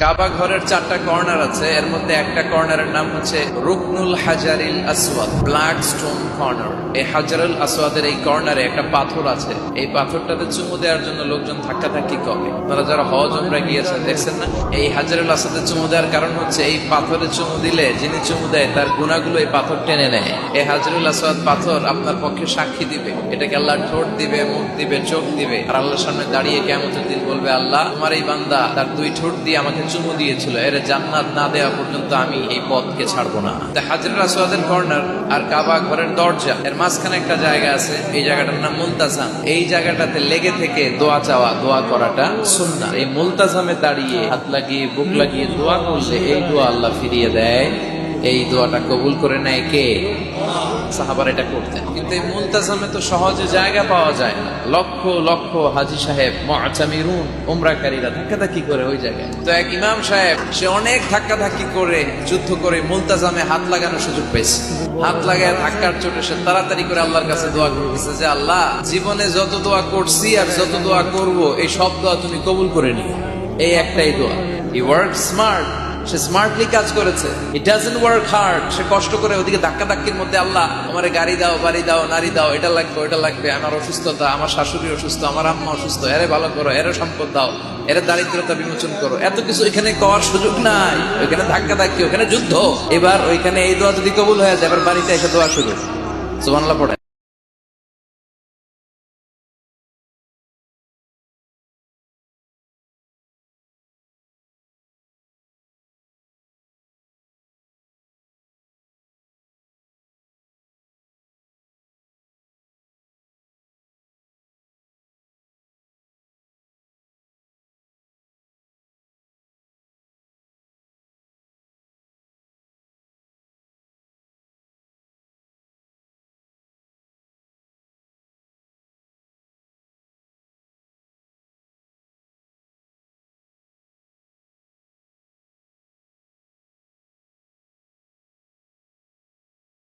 কাবা ঘরের 4টা কর্নার আছে, এর মধ্যে একটা কর্নারের নাম হচ্ছে রুকনুল হাজারিল আসওয়াদ, ব্ল্যাক স্টোন কর্নার। এই হাজারুল আসওয়াদের এই কর্নারে একটা পাথর আছে, এই পাথরটাতে চুমু দেওয়ার জন্য লোকজন ধাক্কাধাক্কি করে। আপনারা যারা হজ উমরা গিয়েছেন দেখছেন না, এই হাজারুল আসওয়াদে চুমু দেওয়ার কারণ হচ্ছে এই পাথরে চুমু দিলে যিনি চুমু দেয় তার গুনাহগুলো এই পাথর টেনে নেয়। এই হাজারুল আসওয়াদ পাথর আপনার পক্ষে সাক্ষী দিবে, এটাকে আল্লাহ ঠোঁট দিবে, মুখ দিবে, চোখ দিবে, আর আল্লাহর সামনে দাঁড়িয়ে কিয়ামতের দিন বলবে, আল্লাহ আমার এই বান্দা তার 2 ঠোঁট দিয়ে আমাকে চুমু দিয়েছিল, এর জান্নাত না দেওয়া পর্যন্ত আমি এই পথকে ছাড়বো না। হাজরুল আসওয়াদের কর্নার আর কাবা ঘরের দরজা এর মাঝখানে একটা জায়গা আছে, এই জায়গাটার নাম মুলতাজাম। এই জায়গাটাতে লেগে থেকে দোয়া চাওয়া, দোয়া করাটা সুন্নাহ। এই মুলতাজামে দাঁড়িয়ে হাত লাগিয়ে বুক লাগিয়ে দোয়া করলে এই দোয়া আল্লাহ ফিরিয়ে দেয়। এই দোয়াটা কবুল করে নেয় কে? সাহাবারা এটা করতেন। কিন্তু এই মুলতাজামে তো সহজে জায়গা পাওয়া যায় না, লক্ষ লক্ষ হাজী সাহেব মুআতামিরুন উমরাকারীরা ধাক্কাধাক্কি করে ওই জায়গায়। তো এক ইমাম সাহেব সে অনেক ধাক্কাধাক্কি করে যুদ্ধ করে মুলতাজামে হাত লাগানোর সুযোগ পেয়েছে। হাত লাগায় ধাক্কার চোটে সে তাড়াতাড়ি করে আল্লাহর কাছে দোয়া করতেছে যে, আল্লাহ জীবনে যত দোয়া করছি আর যত দোয়া করব এই সব দোয়া তুমি কবুল করে নিও। এই একটাই দোয়া। হি ওয়ার্ক স্মার্ট, সে স্মার্টলি কাজ করেছে। It doesn't work hard. সে কষ্ট করে ওদিকে ধাক্কাধাক্কির মধ্যে, আল্লাহ আমারে গাড়ি দাও, বাড়ি দাও, নারী দাও, এটা লাগবে ওটা লাগবে, আমার অসুস্থতা, আমার শাশুড়ি অসুস্থ, আমার আম্মা অসুস্থ, এরে ভালো করো, এরে সম্পদ দাও, এর দারিদ্রতা বিমোচন করো, এত কিছু এখানে করার সুযোগ নাই। ওইখানে ধাক্কাধাক্কি, ওখানে যুদ্ধ। এবার ওইখানে এই দোয়া যদি কবুল হয়ে যায়, এবার বাড়িতে এসে দোয়া শুরু। সুবহানাল্লাহ পড়ে।